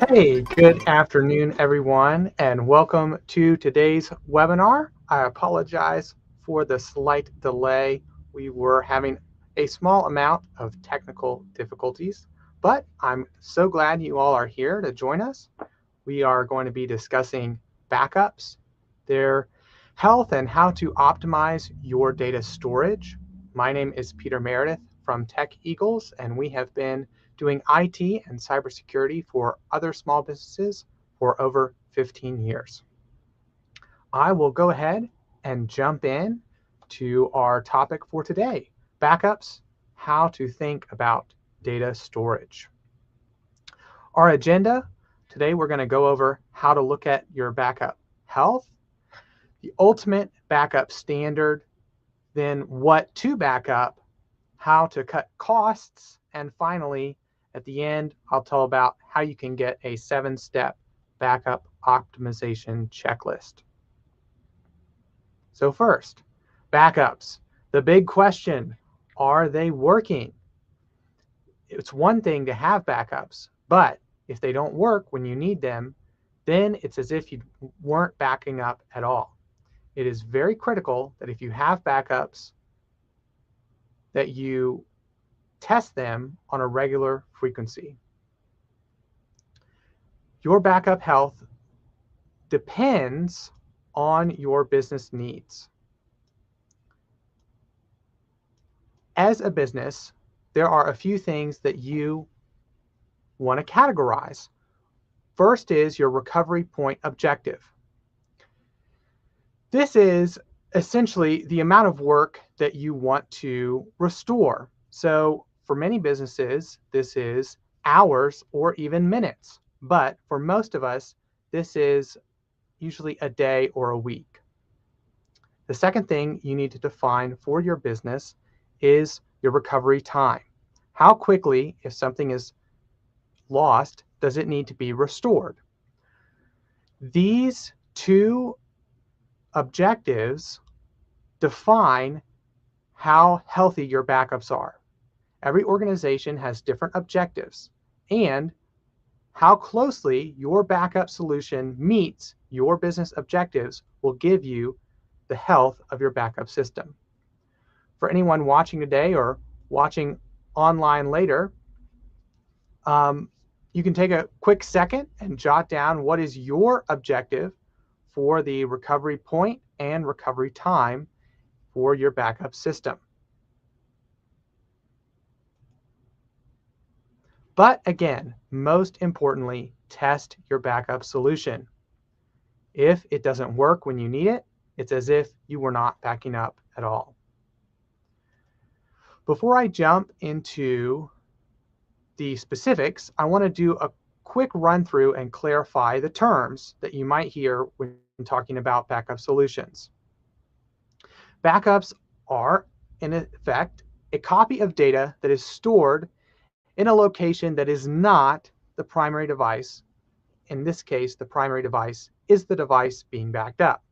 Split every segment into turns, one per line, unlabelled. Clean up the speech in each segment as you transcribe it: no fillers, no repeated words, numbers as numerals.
Hey, good afternoon, everyone, and welcome to today's webinar. I apologize for the slight delay. We were having a small amount of technical difficulties, but I'm so glad you all are here to join us. We are going to be discussing backups, their health, and how to optimize your data storage. My name is Peter Meredith from Tech Eagles, and we have been doing IT and cybersecurity for other small businesses for over 15 years. I will go ahead and jump in to our topic for today, backups, how to think about data storage. Our agenda, today we're going to go over how to look at your backup health, the ultimate backup standard, then what to backup, how to cut costs, and finally, at the end, I'll tell about how you can get a 7-step backup optimization checklist. So first, backups. The big question, are they working? It's one thing to have backups, but if they don't work when you need them, then it's as if you weren't backing up at all. It is very critical that if you have backups, that you test them on a regular frequency. Your backup health depends on your business needs. As a business, there are a few things that you want to categorize. First is your recovery point objective. This is essentially the amount of work that you want to restore. So for many businesses, this is hours or even minutes. But for most of us, this is usually a day or a week. The second thing you need to define for your business is your recovery time. How quickly, if something is lost, does it need to be restored? These two objectives define how healthy your backups are. Every organization has different objectives, and how closely your backup solution meets your business objectives will give you the health of your backup system. For anyone watching today or watching online later, you can take a quick second and jot down what is your objective for the recovery point and recovery time for your backup system. But again, most importantly, test your backup solution. If it doesn't work when you need it, it's as if you were not backing up at all. Before I jump into the specifics, I want to do a quick run through and clarify the terms that you might hear when talking about backup solutions. Backups are, in effect, a copy of data that is stored in a location that is not the primary device. In this case, the primary device is the device being backed up.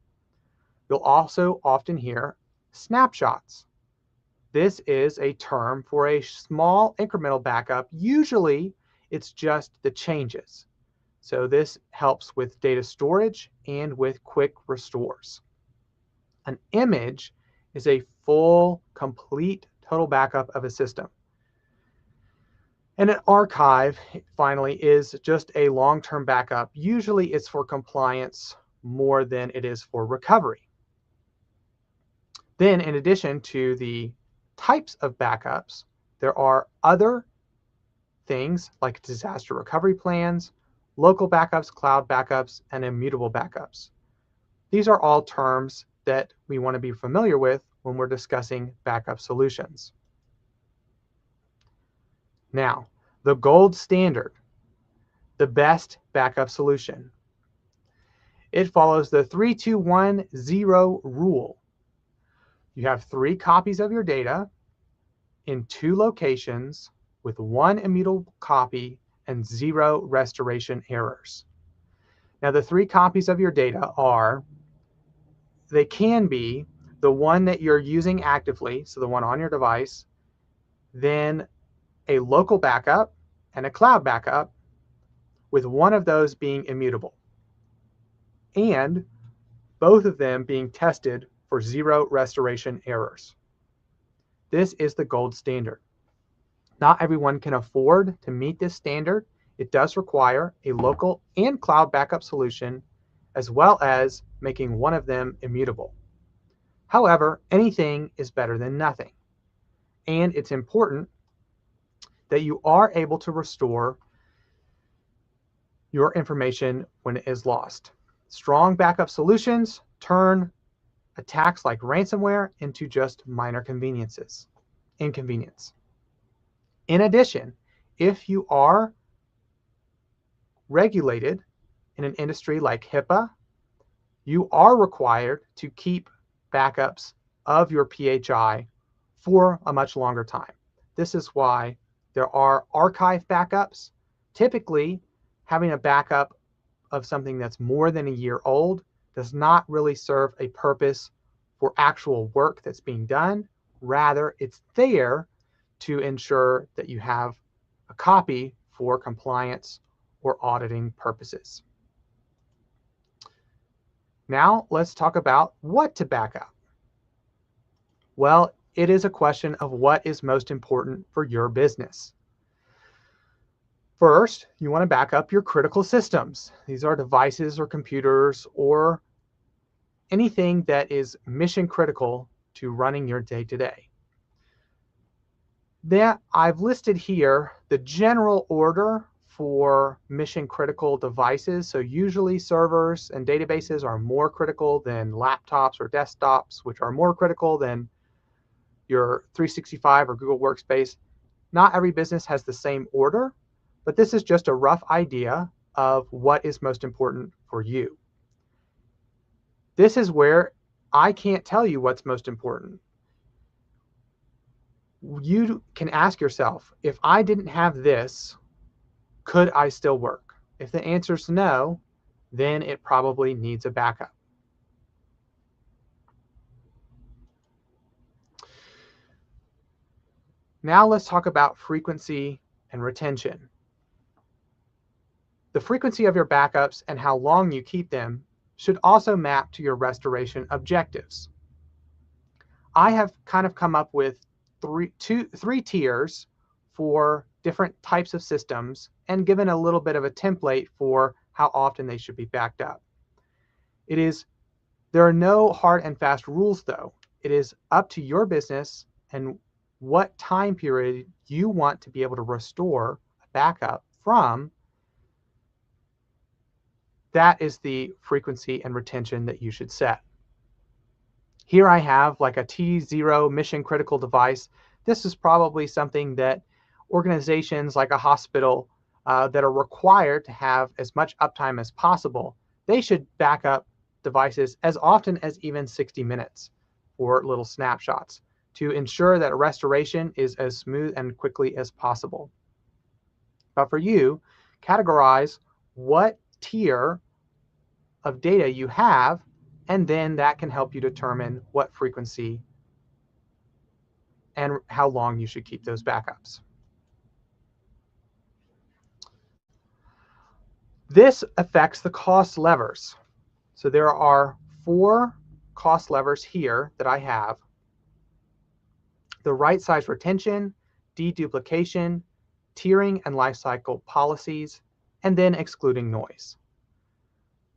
You'll also often hear snapshots. This is a term for a small incremental backup. Usually, it's just the changes. So this helps with data storage and with quick restores. An image is a full, complete, total backup of a system. And an archive, finally, is just a long-term backup. Usually it's for compliance more than it is for recovery. Then, in addition to the types of backups, there are other things like disaster recovery plans, local backups, cloud backups, and immutable backups. These are all terms that we want to be familiar with when we're discussing backup solutions. Now, the gold standard, the best backup solution. It follows the 3-2-1-0 rule. You have 3 copies of your data in 2 locations with 1 immutable copy and 0 restoration errors. Now, the 3 copies of your data are, they can be the one that you're using actively, so the one on your device, then a local backup and a cloud backup, with one of those being immutable, and both of them being tested for zero restoration errors. This is the gold standard. Not everyone can afford to meet this standard. It does require a local and cloud backup solution, as well as making one of them immutable. However, anything is better than nothing. And it's important that you are able to restore your information when it is lost. Strong backup solutions turn attacks like ransomware into just minor inconvenience. In addition, if you are regulated in an industry like HIPAA, you are required to keep backups of your PHI for a much longer time. This is why there are archive backups. Typically, having a backup of something that's more than a year old does not really serve a purpose for actual work that's being done. Rather, it's there to ensure that you have a copy for compliance or auditing purposes. Now let's talk about what to back up. Well, it is a question of what is most important for your business. First, you want to back up your critical systems. These are devices or computers or anything that is mission critical to running your day-to-day. That I've listed here the general order for mission critical devices. So usually servers and databases are more critical than laptops or desktops, which are more critical than your 365 or Google Workspace. Not every business has the same order, but this is just a rough idea of what is most important for you. This is where I can't tell you what's most important. You can ask yourself, if I didn't have this, could I still work? If the answer is no, then it probably needs a backup. Now let's talk about frequency and retention. The frequency of your backups and how long you keep them should also map to your restoration objectives. I have kind of come up with three tiers for different types of systems and given a little bit of a template for how often they should be backed up. There are no hard and fast rules though. It is up to your business and what time period you want to be able to restore a backup from. That is the frequency and retention that you should set. Here I have like a T0 mission critical device. This is probably something that organizations like a hospital that are required to have as much uptime as possible, they should back up devices as often as even 60 minutes for little snapshots to ensure that restoration is as smooth and quickly as possible. But for you, categorize what tier of data you have, and then that can help you determine what frequency and how long you should keep those backups. This affects the cost levers. So there are 4 cost levers here that I have. The right size retention, deduplication, tiering and lifecycle policies, and then excluding noise.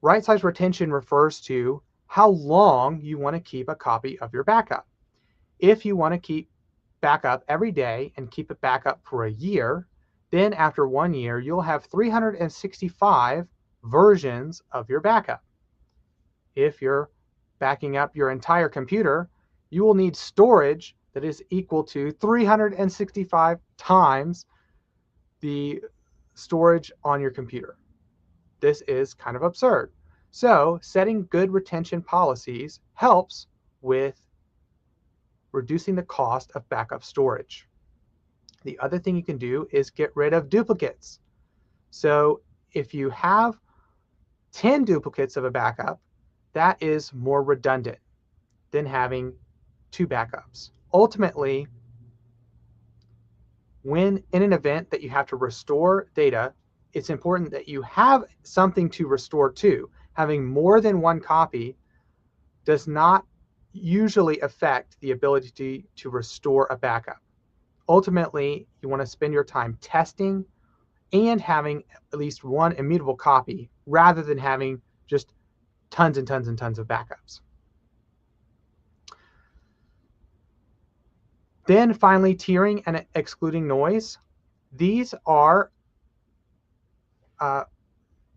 Right size retention refers to how long you want to keep a copy of your backup. If you want to keep backup every day and keep it backup for a year, then after 1 year, you'll have 365 versions of your backup. If you're backing up your entire computer, you will need storage that is equal to 365 times the storage on your computer. This is kind of absurd. So setting good retention policies helps with reducing the cost of backup storage. The other thing you can do is get rid of duplicates. So if you have 10 duplicates of a backup, that is more redundant than having 2 backups. Ultimately, when in an event that you have to restore data, it's important that you have something to restore to. Having more than one copy does not usually affect the ability to restore a backup. Ultimately, you want to spend your time testing and having at least one immutable copy rather than having just tons and tons and tons of backups. Then finally, tiering and excluding noise. These are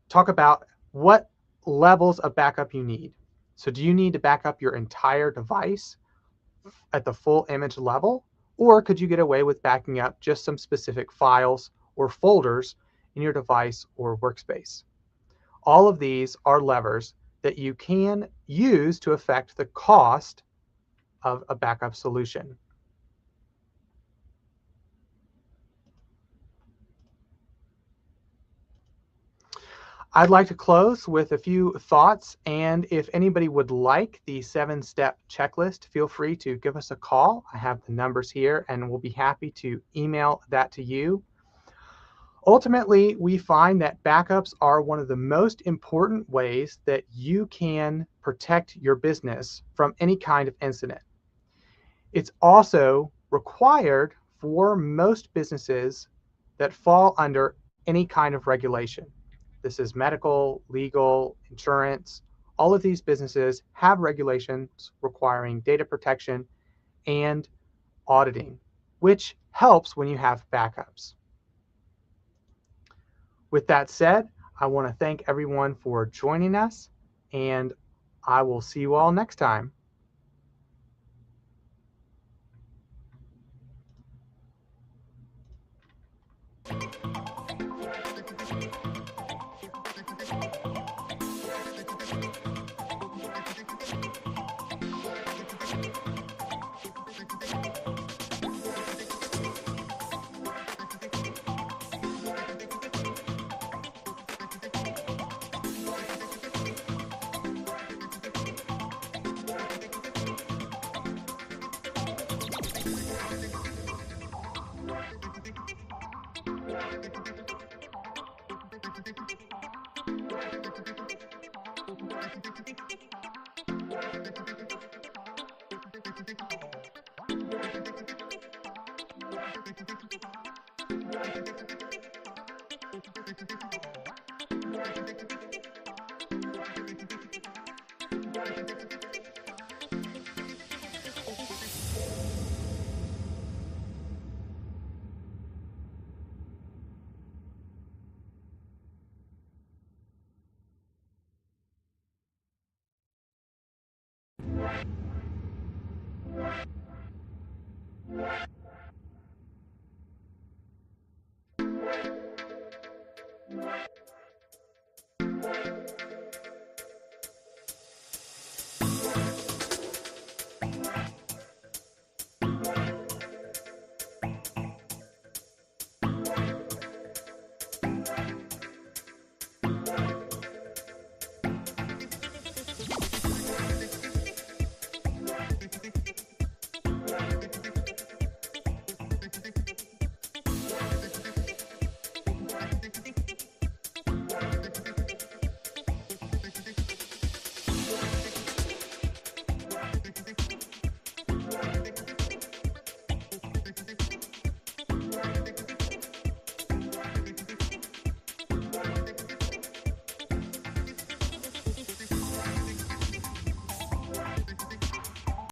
talk about what levels of backup you need. So do you need to back up your entire device at the full image level? Or could you get away with backing up just some specific files or folders in your device or workspace? All of these are levers that you can use to affect the cost of a backup solution. I'd like to close with a few thoughts, and if anybody would like the 7-step checklist, feel free to give us a call. I have the numbers here, and we'll be happy to email that to you. Ultimately, we find that backups are one of the most important ways that you can protect your business from any kind of incident. It's also required for most businesses that fall under any kind of regulation. This is medical, legal, insurance. All of these businesses have regulations requiring data protection and auditing, which helps when you have backups. With that said, I want to thank everyone for joining us, and I will see you all next time.